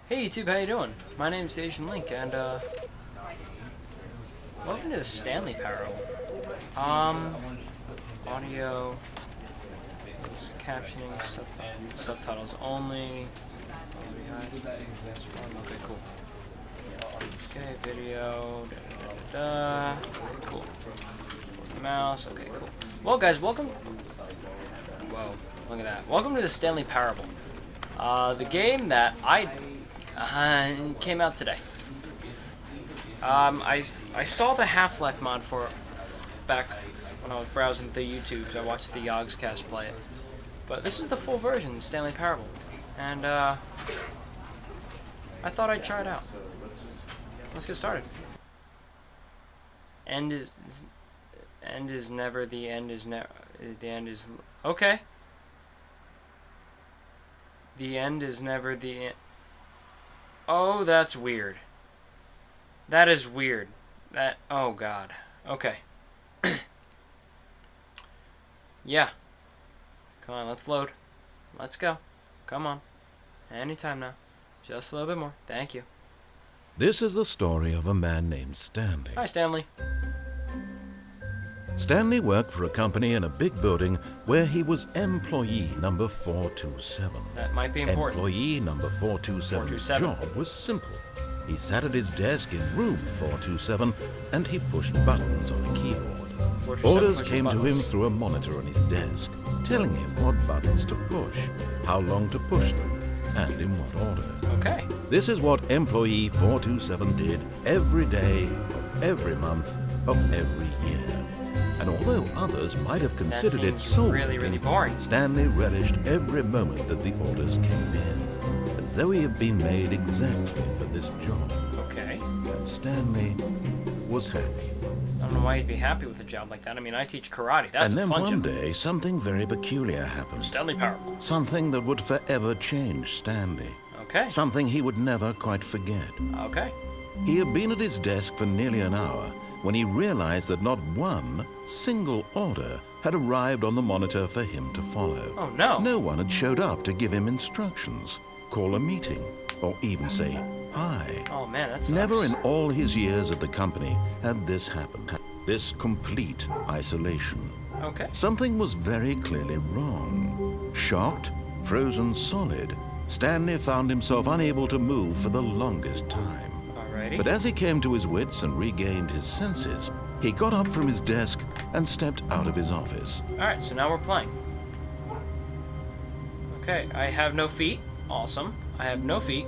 Hey YouTube, how you doing? My name's Asian Link, and welcome to the Stanley Parable. Audio, captioning, subtitles only. Okay, cool. Okay, video. Okay, cool. Mouse. Okay, cool. Well, guys, welcome. Whoa, look at that. Welcome to the Stanley Parable. The game that came out today. I saw the Half-Life mod for back when I was browsing the YouTubes. I watched the Yogscast play it, but this is the full version, Stanley Parable, and I thought I'd try it out. Let's get started. End is never the end is never the end is okay. The end is never the end. Oh, that's weird. That is weird. Oh god. Okay. Yeah. Come on, let's load. Let's go. Come on. Anytime now. Just a little bit more. Thank you. This is the story of a man named Stanley. Hi, Stanley. Stanley worked for a company in a big building where he was employee number 427. That might be important. Employee number 427's job was simple. He sat at his desk in room 427 and he pushed buttons on a keyboard. Orders came to him through a monitor on his desk, telling him what buttons to push, how long to push them, and in what order. Okay. This is what employee 427 did every day of every month of every year. And although others might have considered it soul really boring, Stanley relished every moment that the orders came in, as though he had been made exactly for this job. Okay. And Stanley was happy. I don't know why you'd be happy with a job like that. I mean, I teach karate. That's and a then fun one job. day, something very peculiar happened. Stanley Parable. Something that would forever change Stanley. Okay. Something he would never quite forget. Okay. He had been at his desk for nearly an hour when he realized that not one single order had arrived on the monitor for him to follow. Oh, no. No one had showed up to give him instructions, call a meeting, or even say hi. Oh, man, that's Never in all his years at the company had this happened. This complete isolation. Okay. Something was very clearly wrong. Shocked, frozen solid, Stanley found himself unable to move for the longest time. Alrighty. But as he came to his wits and regained his senses, he got up from his desk and stepped out of his office. Alright, so now we're playing. Okay, I have no feet. Awesome. I have no feet.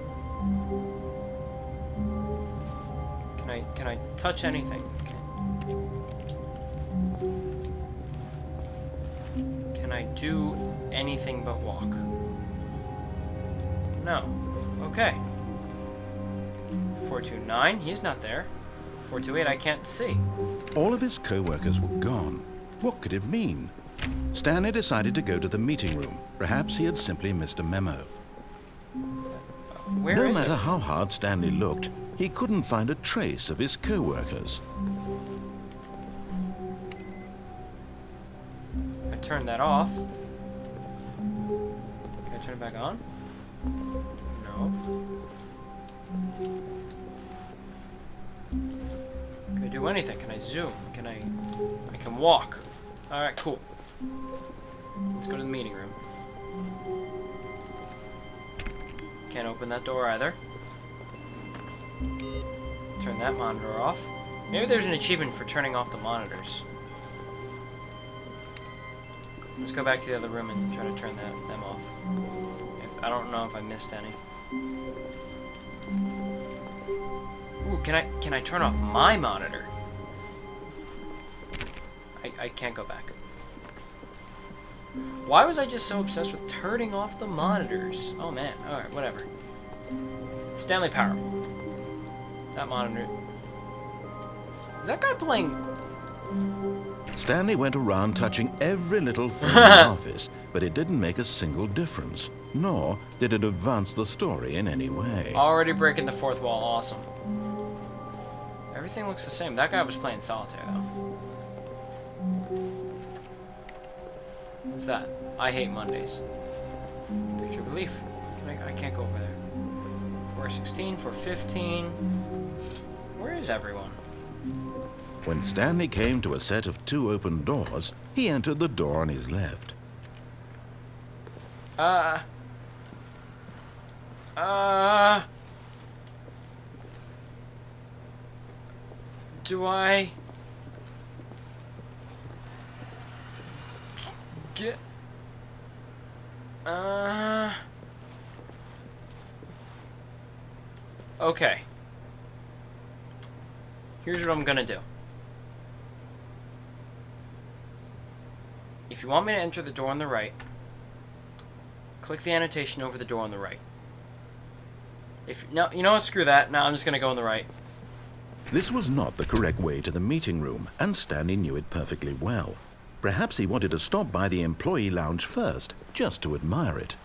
Can I touch anything? Can I do anything but walk? No. Okay. 429, he's not there. 428, I can't see. All of his co-workers were gone. What could it mean? Stanley decided to go to the meeting room. Perhaps he had simply missed a memo. Where No is matter it? how hard Stanley looked, he couldn't find a trace of his co-workers. I turned that off. Can I turn it back on? No. Can I do anything? Can I zoom? I can walk. Alright, cool. Let's go to the meeting room. Can't open that door either. Turn that monitor off. Maybe there's an achievement for turning off the monitors. Let's go back to the other room and try to turn them off. I don't know if I missed any. Ooh, can I turn off my monitor? I can't go back. Why was I just so obsessed with turning off the monitors? Oh man, alright, whatever. Stanley Parable. That monitor. Is that guy playing? Stanley went around touching every little thing in the office, but it didn't make a single difference, nor did it advance the story in any way. Already breaking the fourth wall, awesome. Everything looks the same. That guy was playing solitaire, though. What's that? I hate Mondays. It's a picture of a leaf. I can't go over there. 416, 415. Where is everyone? When Stanley came to a set of 2 open doors, he entered the door on his left. Do I get okay. Here's what I'm gonna do. If you want me to enter the door on the right, click the annotation over the door on the right. No, you know what? Screw that. No, I'm just gonna go on the right. This was not the correct way to the meeting room, and Stanley knew it perfectly well. Perhaps he wanted to stop by the employee lounge first, just to admire it.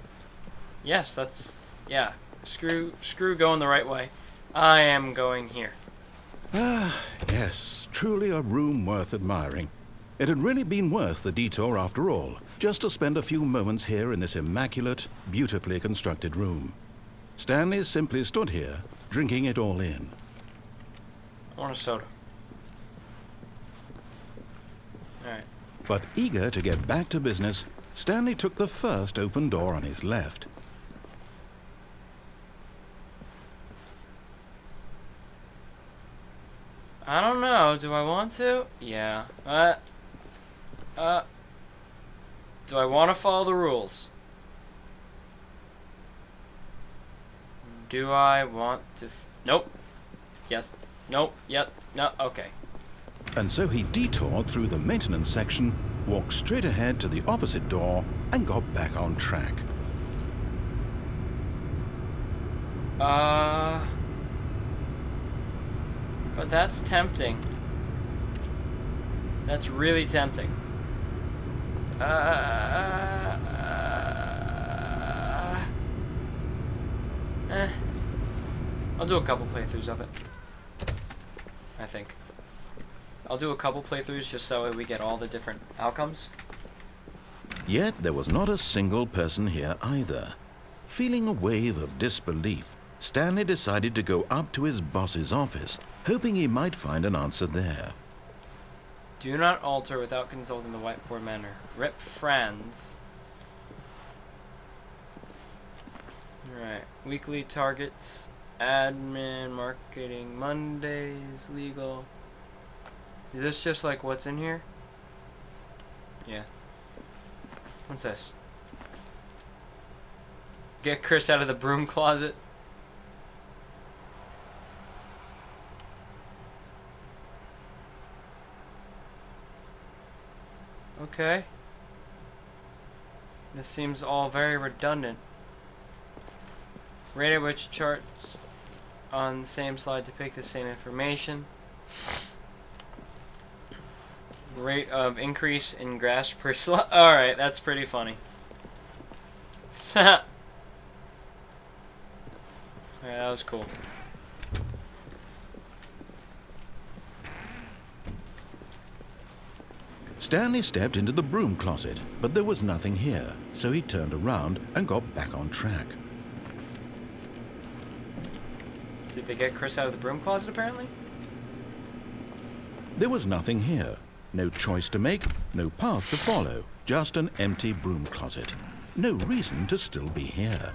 Yes, that's... yeah. Screw going the right way. I am going here. Yes, truly a room worth admiring. It had really been worth the detour after all, just to spend a few moments here in this immaculate, beautifully constructed room. Stanley simply stood here, drinking it all in. I want a soda. Alright. But eager to get back to business, Stanley took the first open door on his left. I don't know. Do I want to? Yeah. Do I want to follow the rules? Do I want to... Nope. Yes. Nope. Yep. No. Okay. And so he detoured through the maintenance section, walked straight ahead to the opposite door, and got back on track. But that's tempting. That's really tempting. I'll do a couple playthroughs of it. I think. I'll do a couple playthroughs just so we get all the different outcomes. Yet there was not a single person here either. Feeling a wave of disbelief, Stanley decided to go up to his boss's office, hoping he might find an answer there. Do not alter without consulting the whiteboard manner. Rip friends. Alright. Weekly targets. Admin, marketing, Mondays, legal. Is this just like what's in here? Yeah. What's this? Get Chris out of the broom closet. Okay. This seems all very redundant. Rate at which charts on the same slide depict the same information. Rate of increase in grass per slide. Alright, that's pretty funny. Alright, that was cool. Stanley stepped into the broom closet, but there was nothing here, so he turned around and got back on track. Did they get Chris out of the broom closet, apparently? There was nothing here. No choice to make, no path to follow, just an empty broom closet. No reason to still be here.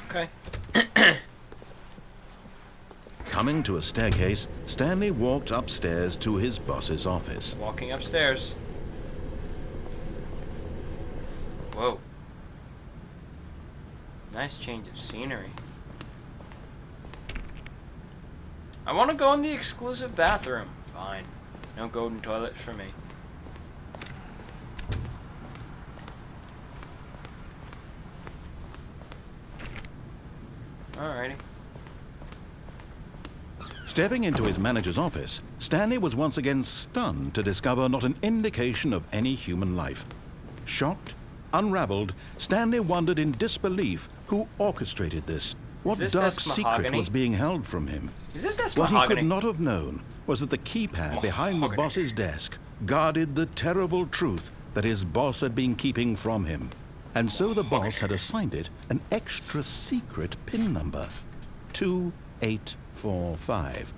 Okay. Coming to a staircase, Stanley walked upstairs to his boss's office. Walking upstairs. Whoa. Nice change of scenery. I want to go in the exclusive bathroom. Fine. No golden toilets for me. Alrighty. Stepping into his manager's office, Stanley was once again stunned to discover not an indication of any human life. Shocked, unraveled, Stanley wondered in disbelief who orchestrated this. What dark secret was being held from him? Is this desk What mahogany? he could not have known was that the keypad behind the boss's desk guarded the terrible truth that his boss had been keeping from him. and so the boss had assigned it an extra secret PIN number, 2845.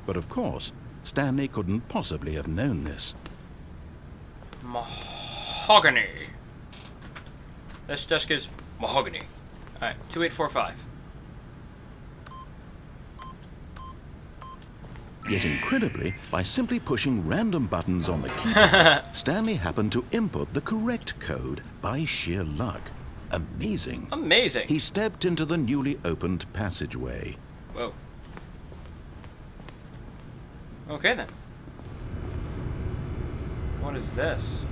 But of course, Stanley couldn't possibly have known this. Mahogany. This desk is mahogany. Alright, 2845. Yet incredibly, by simply pushing random buttons on the keyboard, Stanley happened to input the correct code by sheer luck. Amazing. Amazing. He stepped into the newly opened passageway. Whoa. Okay then. What is this?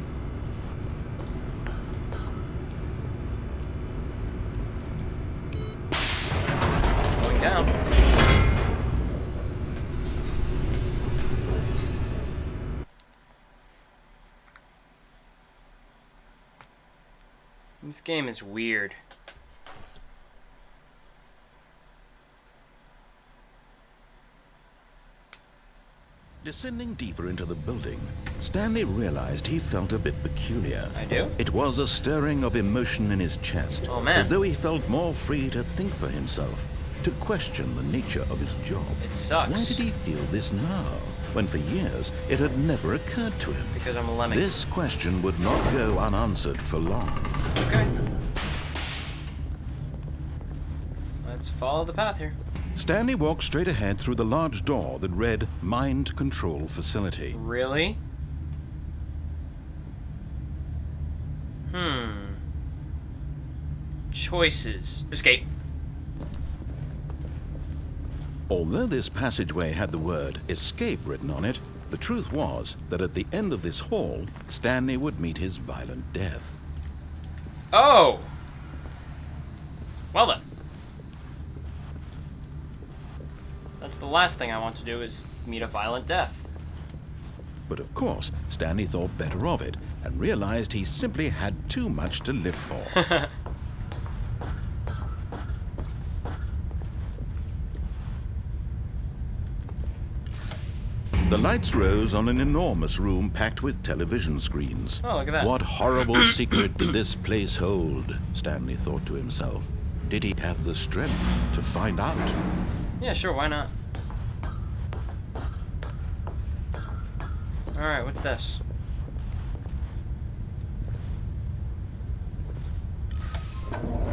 Going down. This game is weird. Descending deeper into the building, Stanley realized he felt a bit peculiar. I do? It was a stirring of emotion in his chest, Oh, man. as though he felt more free to think for himself, to question the nature of his job. It sucks. Why did he feel this now, when for years it had never occurred to him? Because I'm a lemming. This question would not go unanswered for long. Okay. Let's follow the path here. Stanley walked straight ahead through the large door that read Mind Control Facility. Really? Choices. Escape. Although this passageway had the word escape written on it, the truth was that at the end of this hall, Stanley would meet his violent death. Oh! Well then. That's the last thing I want to do is meet a violent death. But of course, Stanley thought better of it and realized he simply had too much to live for. The lights rose on an enormous room packed with television screens. Oh, look at that. What horrible secret did this place hold? Stanley thought to himself. Did he have the strength to find out? Yeah, sure, why not? Alright, what's this?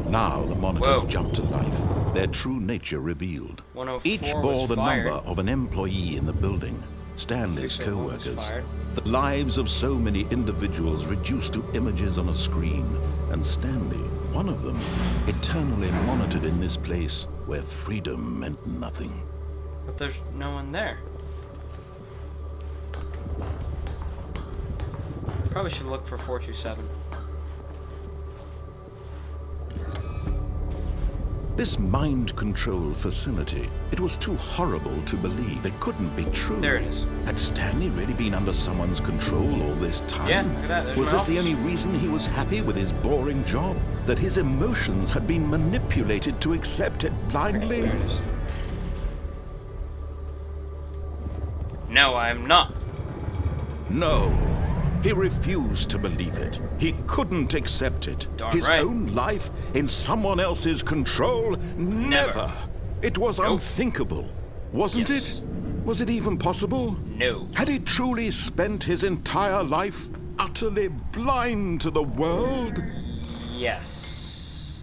Now the monitors Whoa. jumped to life, their true nature revealed. 104 Each bore was the fired. number of an employee in the building. Stanley's 601 was co-workers. fired. The lives of so many individuals reduced to images on a screen. And Stanley, one of them, eternally monitored in this place where freedom meant nothing. But there's no one there. Probably should look for 427. This mind control facility, it was too horrible to believe. It couldn't be true. There it is. Had Stanley really been under someone's control all this time? Yeah, look at that. There's Was my this the office. only reason he was happy with his boring job? That his emotions had been manipulated to accept it blindly? There it is. No, I'm not. No. He refused to believe it. He couldn't accept it. Darn His right. own life in someone else's control? Never. It was unthinkable. Wasn't Yes. it? Was it even possible? No. Had he truly spent his entire life utterly blind to the world? Yes.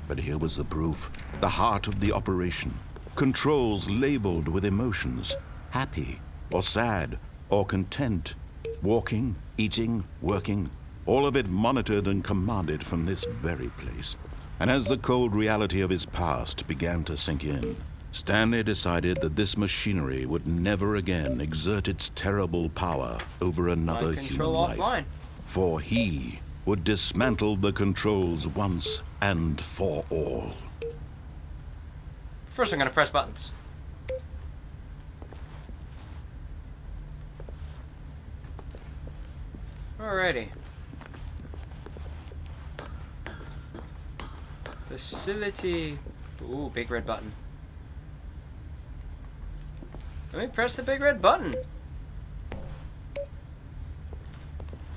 But here was the proof. The heart of the operation. Controls labeled with emotions. Happy, or sad, or content. Walking, eating, working. All of it monitored and commanded from this very place. And as the cold reality of his past began to sink in, Stanley decided that this machinery would never again exert its terrible power over another Mind human control life. offline. For he would dismantle the controls once and for all. First, I'm gonna press buttons. Alrighty. Facility. Ooh, big red button. Let me press the big red button.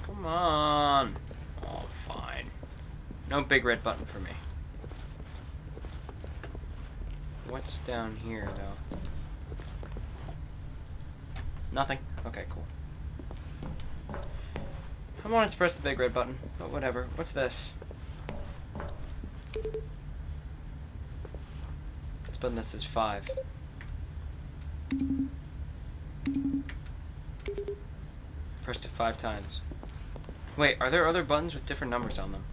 Come on. Oh, No big red button for me. What's down here, though? Nothing. Okay, cool. I wanted to press the big red button, but whatever. What's this? This button that says 5. Pressed it 5 times. Wait, are there other buttons with different numbers on them?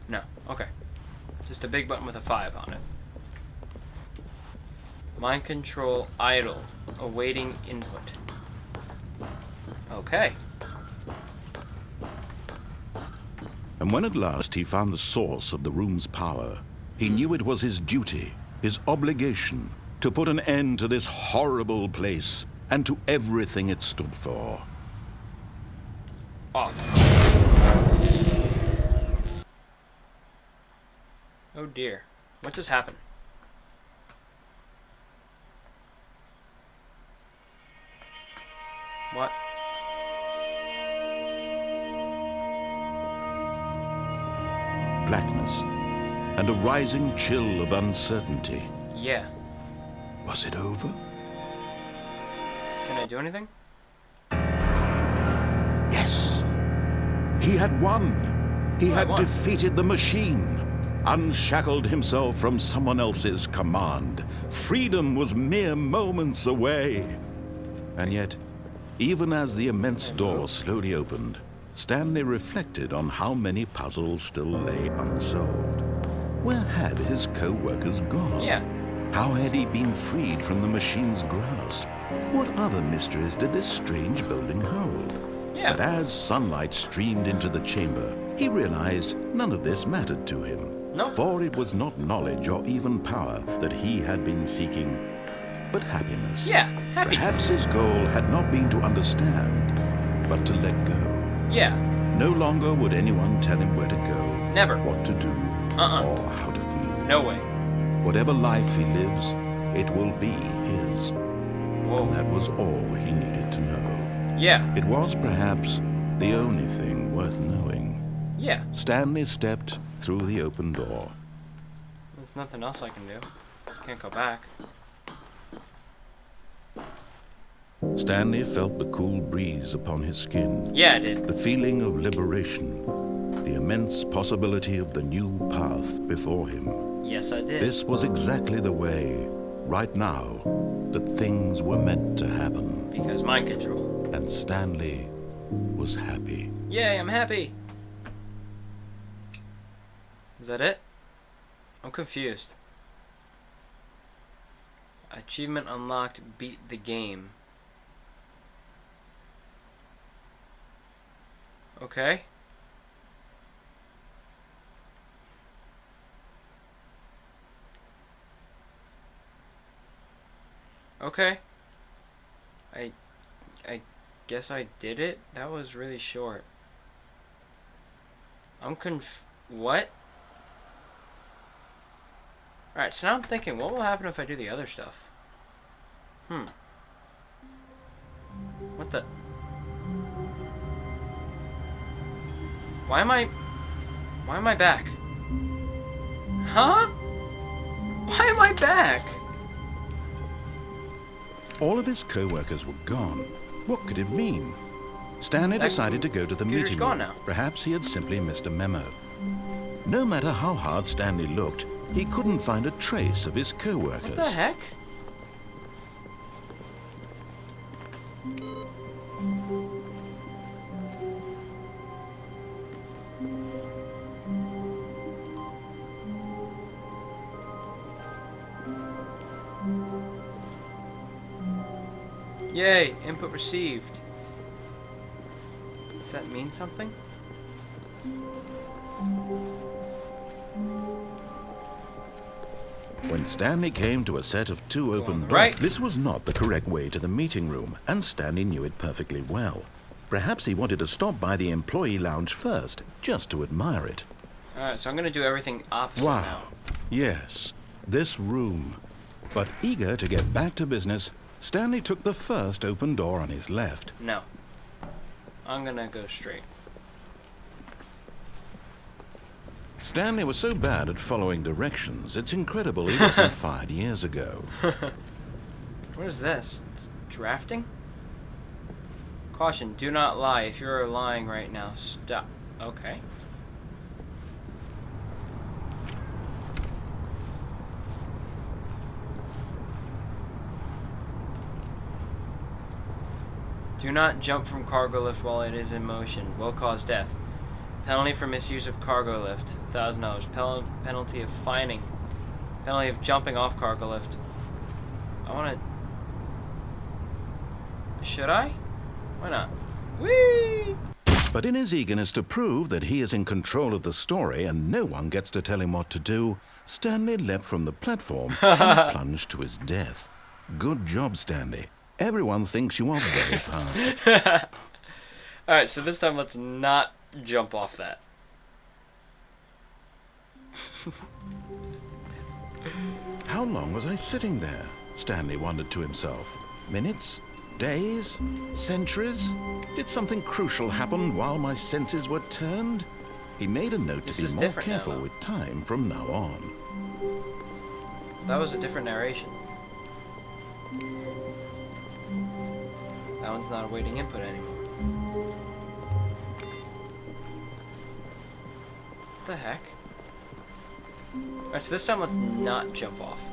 No. Okay. Just a big button with a 5 on it. Mind control idle. Awaiting input. Okay. And when at last he found the source of the room's power, he knew it was his duty, his obligation, to put an end to this horrible place and to everything it stood for. Off. Oh dear. What just happened? What? Blackness and a rising chill of uncertainty. Yeah. Was it over? Can I do anything? Yes. He had won. He had defeated the machine, unshackled himself from someone else's command. Freedom was mere moments away. And yet, even as the immense door slowly opened, Stanley reflected on how many puzzles still lay unsolved. Where had his co-workers gone? Yeah. How had he been freed from the machine's grasp? What other mysteries did this strange building hold? Yeah. But as sunlight streamed into the chamber, he realized none of this mattered to him. No. For it was not knowledge or even power that he had been seeking, but happiness. Yeah, happiness. Perhaps his goal had not been to understand, but to let go. Yeah. No longer would anyone tell him where to go, Never. what to do, or how to feel. No way. Whatever life he lives, it will be his. Whoa. And that was all he needed to know. Yeah. It was perhaps the only thing worth knowing. Yeah. Stanley stepped through the open door. There's nothing else I can do. Can't go back. Stanley felt the cool breeze upon his skin. Yeah, I did. The feeling of liberation. The immense possibility of the new path before him. Yes, I did. This was exactly the way, right now, that things were meant to happen. Because mind control. And Stanley was happy. Yay, I'm happy. Is that it? I'm confused. Achievement unlocked, beat the game. Okay. Okay. I guess I did it? That was really short. I'm what? Alright, so now I'm thinking, what will happen if I do the other stuff? What the? Why am I back? Huh? Why am I back? All of his co-workers were gone. What could it mean? Stanley decided to go to the meeting room. Gone now. Perhaps he had simply missed a memo. No matter how hard Stanley looked, he couldn't find a trace of his co-workers. What the heck? Yay, input received. Does that mean something? When Stanley came to a set of 2 open doors, right. This was not the correct way to the meeting room, and Stanley knew it perfectly well. Perhaps he wanted to stop by the employee lounge first, just to admire it. Alright, so I'm gonna do everything opposite Wow. now. Yes, this room. But eager to get back to business, Stanley took the first open door on his left. No. I'm gonna go straight. Stanley was so bad at following directions, it's incredible he wasn't fired years ago. What is this? It's drafting? Caution, do not lie. If you're lying right now, stop. Okay. Do not jump from cargo lift while it is in motion. Will cause death. Penalty for misuse of cargo lift, $1,000. Penalty of fining. Penalty of jumping off cargo lift. I want to... Should I? Why not? Whee! But in his eagerness to prove that he is in control of the story and no one gets to tell him what to do, Stanley leapt from the platform and plunged to his death. Good job, Stanley. Everyone thinks you are very powerful. Alright, so this time let's not jump off that. How long was I sitting there? Stanley wondered to himself. Minutes? Days? Centuries? Did something crucial happen while my senses were turned? He made a note to be more careful with time from now on. That was a different narration. That one's not awaiting input anymore. What the heck? Alright, so this time let's not jump off.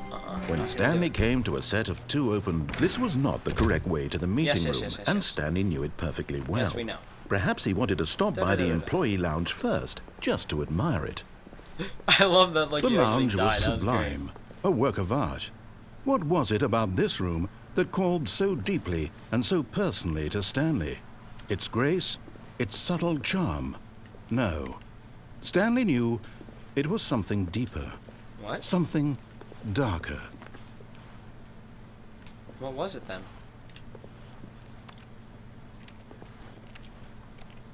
When Stanley came to a set of 2 open... This was not the correct way to the meeting room, and Stanley knew it perfectly well. Yes, we know. Perhaps he wanted to stop by the employee lounge first, just to admire it. I love that, like, the lounge was sublime, a work of art. What was it about this room that called so deeply and so personally to Stanley? Its grace? Its subtle charm? No. Stanley knew it was something deeper. What? Something darker. What was it then?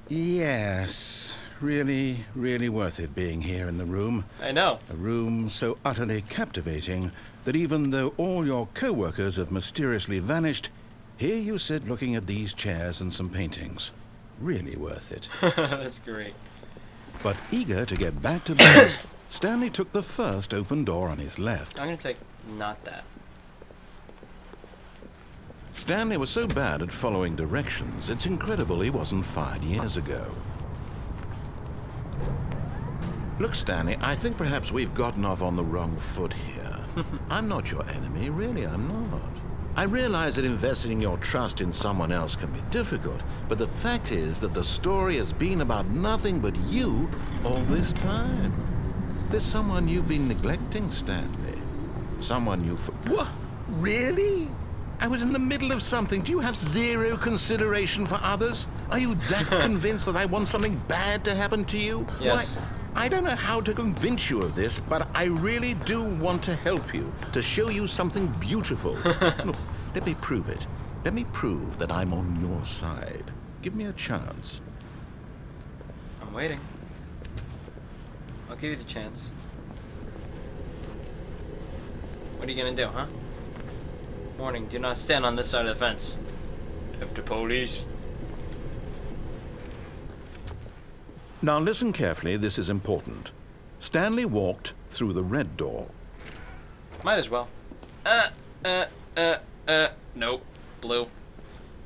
Yes. Really, really worth it being here in the room. I know. A room so utterly captivating that even though all your co-workers have mysteriously vanished, here you sit looking at these chairs and some paintings. Really worth it. That's great. But eager to get back to business, Stanley took the first open door on his left. I'm going to take not that. Stanley was so bad at following directions, it's incredible he wasn't fired years ago. Look, Stanley, I think perhaps we've gotten off on the wrong foot here. I'm not your enemy, really, I'm not. I realize that investing your trust in someone else can be difficult, but the fact is that the story has been about nothing but you all this time. There's someone you've been neglecting, Stanley. Someone you... What? Really? I was in the middle of something. Do you have zero consideration for others? Are you that convinced that I want something bad to happen to you? Yes. Why, I don't know how to convince you of this, but I really do want to help you, to show you something beautiful. Look, let me prove it. Let me prove that I'm on your side. Give me a chance. I'm waiting. I'll give you the chance. What are you gonna do, huh? Warning, do not stand on this side of the fence. F the police. Now listen carefully, this is important. Stanley walked through the red door. Might as well. Nope. Blue.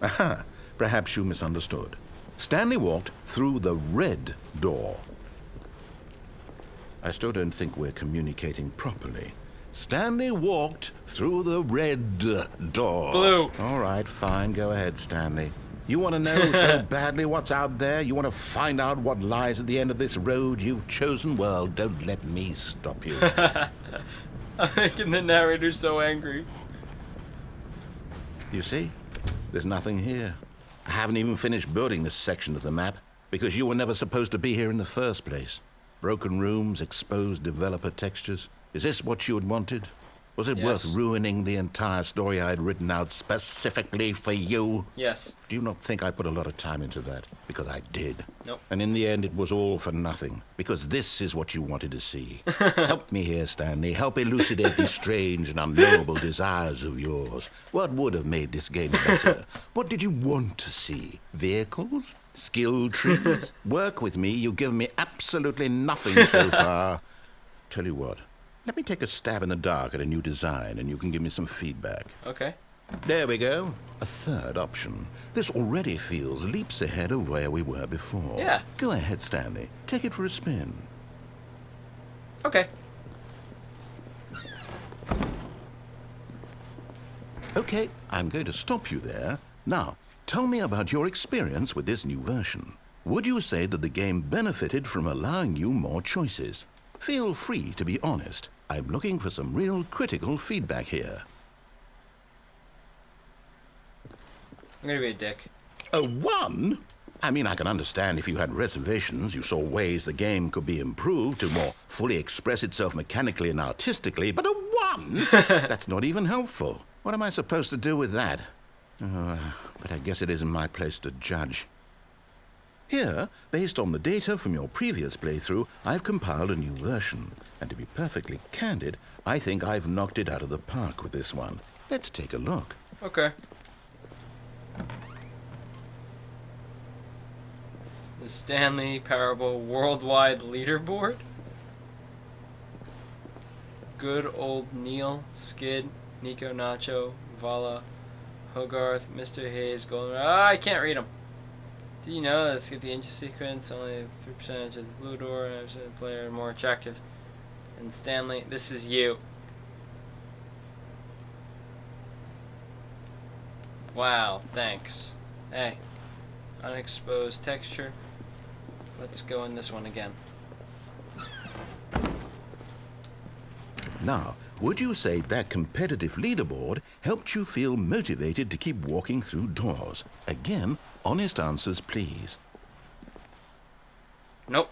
Aha, perhaps you misunderstood. Stanley walked through the red door. I still don't think we're communicating properly. Stanley walked through the red door. Blue. All right, fine, go ahead, Stanley. You want to know so badly what's out there? You want to find out what lies at the end of this road you've chosen? Well, don't let me stop you. I'm making the narrator so angry. You see? There's nothing here. I haven't even finished building this section of the map because you were never supposed to be here in the first place. Broken rooms, exposed developer textures. Is this what you had wanted? Was it worth ruining the entire story I had written out specifically for you? Yes. Do you not think I put a lot of time into that? Because I did. Nope. And in the end, it was all for nothing. Because this is what you wanted to see. Help me here, Stanley. Help elucidate these strange and unknowable desires of yours. What would have made this game better? What did you want to see? Vehicles? Skill trees? Work with me. You've given me absolutely nothing so far. Tell you what. Let me take a stab in the dark at a new design, and you can give me some feedback. Okay. There we go. A third option. This already feels leaps ahead of where we were before. Yeah. Go ahead, Stanley. Take it for a spin. Okay. Okay, I'm going to stop you there. Now, tell me about your experience with this new version. Would you say that the game benefited from allowing you more choices? Feel free to be honest. I'm looking for some real critical feedback here. I'm gonna be a dick. A 1? I mean, I can understand if you had reservations, you saw ways the game could be improved to more fully express itself mechanically and artistically, but a 1? That's not even helpful. What am I supposed to do with that? But I guess it isn't my place to judge. Here, based on the data from your previous playthrough, I've compiled a new version. And to be perfectly candid, I think I've knocked it out of the park with this one. Let's take a look. Okay. The Stanley Parable Worldwide Leaderboard. Good old Neil, Skid, Nico Nacho, Vala, Hogarth, Mr. Hayes, Golden... I can't read them. Do you know that skip the inches sequence, only 3% is Ludor, and I've seen the player more attractive than Stanley. This is you. Wow, thanks. Hey, unexposed texture. Let's go in this one again. Now, would you say that competitive leaderboard helped you feel motivated to keep walking through doors? Again, honest answers, please. Nope.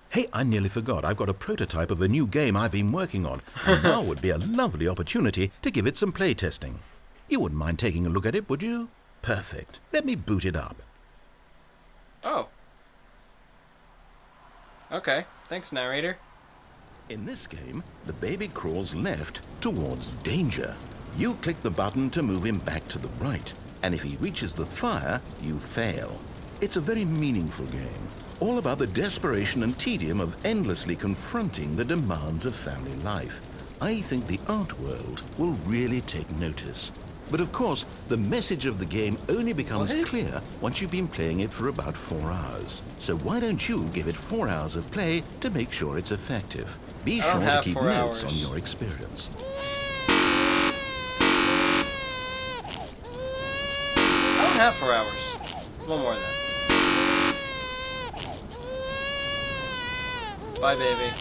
Hey, I nearly forgot. I've got a prototype of a new game I've been working on, and now would be a lovely opportunity to give it some playtesting. You wouldn't mind taking a look at it, would you? Perfect. Let me boot it up. Oh. Okay. Thanks, narrator. In this game, the baby crawls left towards danger. You click the button to move him back to the right, and if he reaches the fire, you fail. It's a very meaningful game, all about the desperation and tedium of endlessly confronting the demands of family life. I think the art world will really take notice. But of course, the message of the game only becomes clear once you've been playing it for about 4 hours. So why don't you give it 4 hours of play to make sure it's effective? Be sure to keep notes on your experience. I don't have 4 hours. One more then. Bye, baby.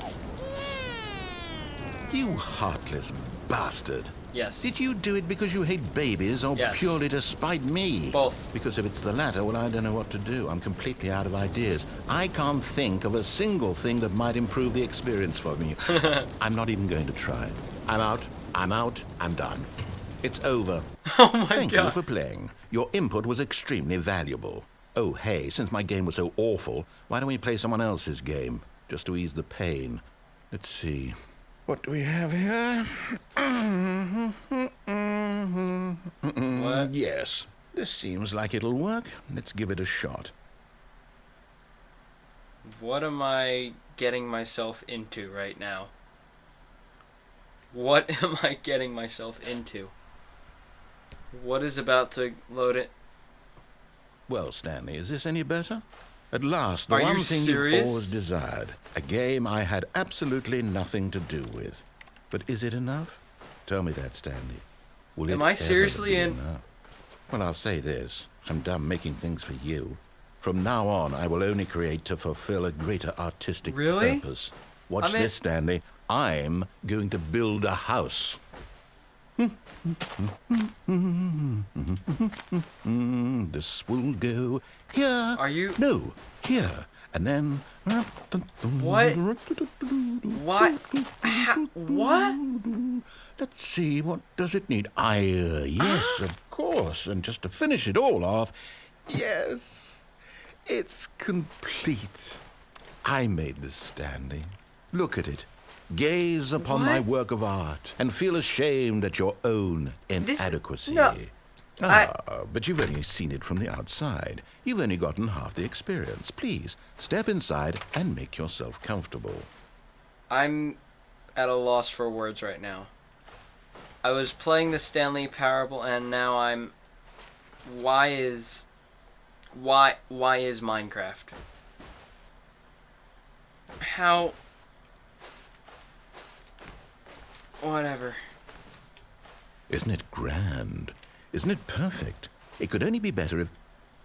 You heartless bastard. Yes. Did you do it because you hate babies or purely to spite me? Both. Because if it's the latter, well, I don't know what to do. I'm completely out of ideas. I can't think of a single thing that might improve the experience for me. I'm not even going to try. I'm out. I'm done. It's over. Oh my God. Thank you for playing. Your input was extremely valuable. Oh, hey, since my game was so awful, why don't we play someone else's game? Just to ease the pain. Let's see. What do we have here? What? Yes. This seems like it'll work. Let's give it a shot. What am I getting myself into right now? What am I getting myself into? What is about to load it? Well, Stanley, is this any better? At last, the Are one you thing serious? you've always desired. A game I had absolutely nothing to do with. But is it enough? Tell me that, Stanley. Will Am it I ever seriously be in? enough? Well, I'll say this. I'm done making things for you. From now on, I will only create to fulfill a greater artistic purpose. Watch this, Stanley. I'm going to build a house. This will go here. Are you? No, here. And then... What? What? What? Let's see, what does it need? Yes, of course. And just to finish it all off, yes, it's complete. I made this, Stanley. Look at it. Gaze upon my work of art and feel ashamed at your own inadequacy. But you've only seen it from the outside. You've only gotten half the experience. Please, step inside and make yourself comfortable. I'm at a loss for words right now. I was playing the Stanley Parable, and now I'm... Why is Minecraft? How... Whatever. Isn't it grand? Isn't it perfect? It could only be better if...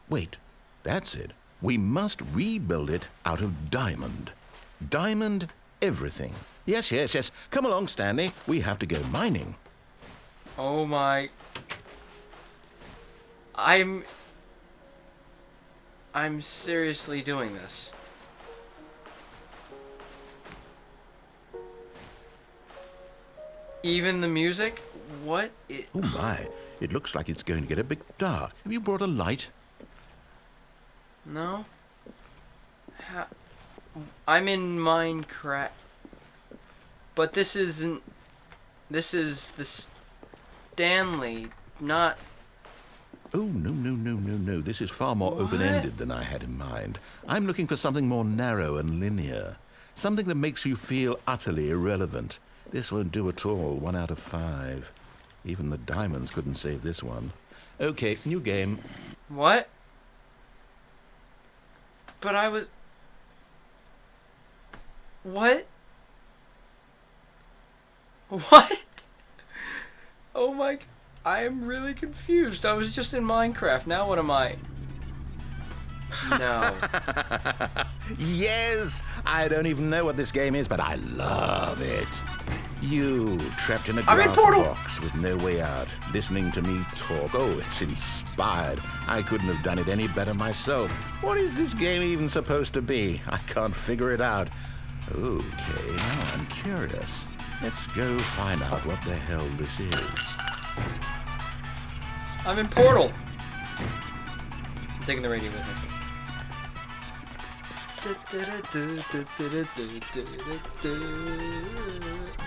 Wait, that's it. We must rebuild it out of diamond. Diamond everything. Yes, yes, yes. Come along, Stanley. We have to go mining. Oh my... I'm seriously doing this. Even the music? What? Oh my, it looks like it's going to get a bit dark. Have you brought a light? No. I'm in Minecraft. But this isn't... This is the Stanley, not... Oh, no. This is far more open-ended than I had in mind. I'm looking for something more narrow and linear. Something that makes you feel utterly irrelevant. This won't do at all. 1 out of 5. Even the diamonds couldn't save this one. Okay, new game. What? But I was... What? What? Oh my... I am really confused. I was just in Minecraft. Now what am I? No. Yes! I don't even know what this game is, but I love it. You, trapped in a glass box with no way out, listening to me talk. Oh, it's inspired. I couldn't have done it any better myself. What is this game even supposed to be? I can't figure it out. Okay, now I'm curious. Let's go find out what the hell this is. I'm in Portal. I'm taking the radio with me.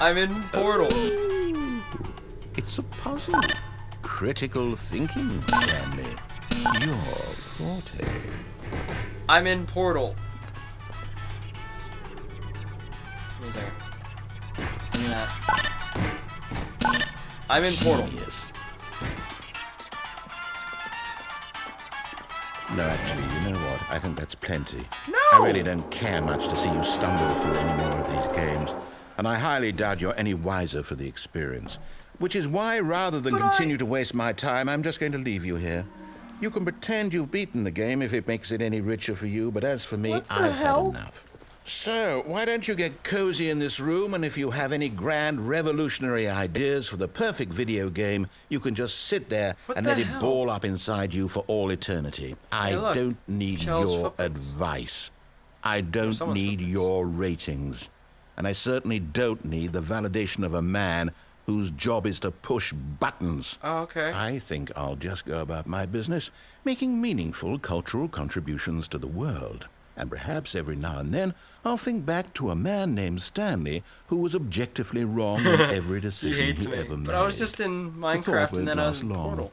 I'm in Portal. Oh, it's a puzzle. Critical thinking, Stanley. Your forte. I'm in Portal. Give me a second. Give me that. I'm in Portal. Genius. No, actually, you know what? I think that's plenty. No! I really don't care much to see you stumble through any more of these games. And I highly doubt you're any wiser for the experience. Which is why, rather than continue to waste my time, I'm just going to leave you here. You can pretend you've beaten the game if it makes it any richer for you, but as for me, I've had enough. So, why don't you get cozy in this room, and if you have any grand revolutionary ideas for the perfect video game, you can just sit there and let it ball up inside you for all eternity. I don't need your advice. I don't need your ratings. And I certainly don't need the validation of a man whose job is to push buttons. Oh, okay. I think I'll just go about my business, making meaningful cultural contributions to the world. And perhaps every now and then, I'll think back to a man named Stanley who was objectively wrong in every decision he ever made. But I was just in Minecraft and then I was in Portal.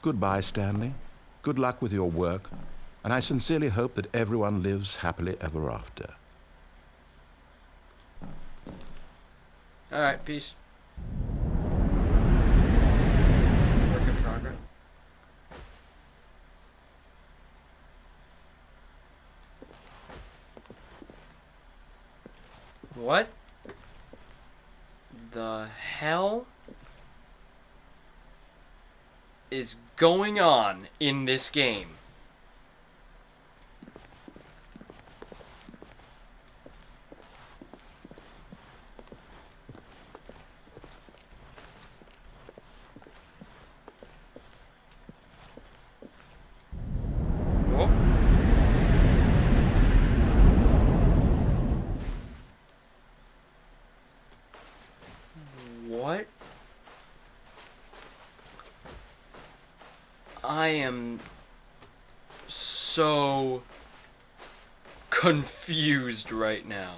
Goodbye, Stanley. Good luck with your work. And I sincerely hope that everyone lives happily ever after. Alright, peace. Work in progress. What the hell is going on in this game? so confused right now.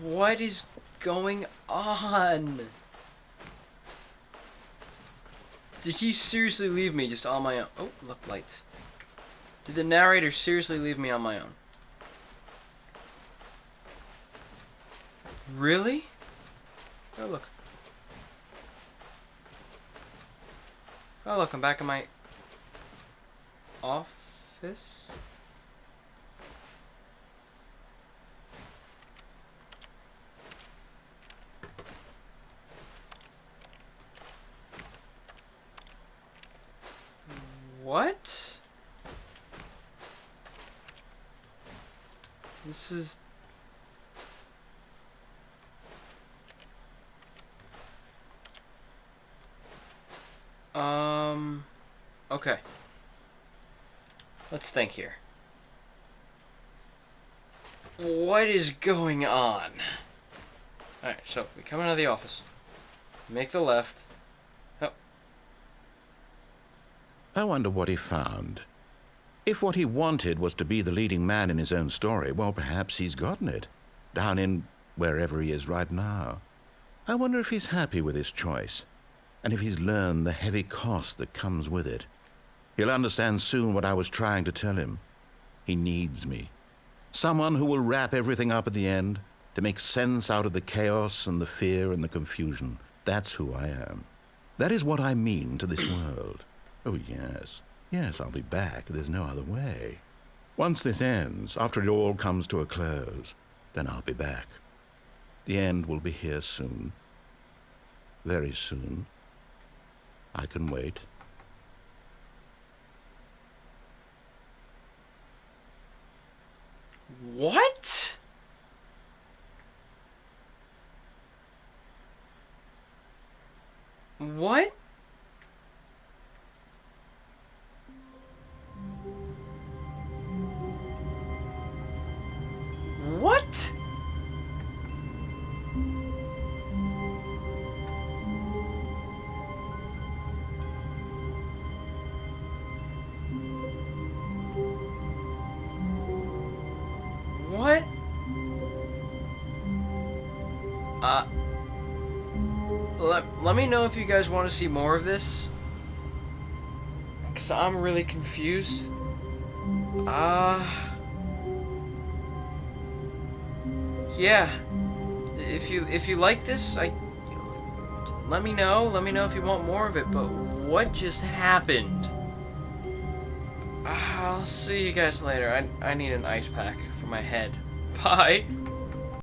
What is going on? Did he seriously leave me just on my own? Oh, look, lights. Did the narrator seriously leave me on my own? Really? Oh, look. Oh, look, I'm back in my office. What? This is... Okay. Let's think here. What is going on? Alright, so we come into the office. Make the left. Oh. I wonder what he found. If what he wanted was to be the leading man in his own story, well, perhaps he's gotten it. Down in wherever he is right now. I wonder if he's happy with his choice, and if he's learned the heavy cost that comes with it. He'll understand soon what I was trying to tell him. He needs me. Someone who will wrap everything up at the end, to make sense out of the chaos and the fear and the confusion. That's who I am. That is what I mean to this world. Oh, yes. Yes, I'll be back. There's no other way. Once this ends, after it all comes to a close, then I'll be back. The end will be here soon. Very soon. I can wait. What? What? What? What? Let me know if you guys want to see more of this. Because I'm really confused. Yeah. If you like this, let me know. Let me know if you want more of it. But what just happened? I'll see you guys later. I need an ice pack for my head. Bye.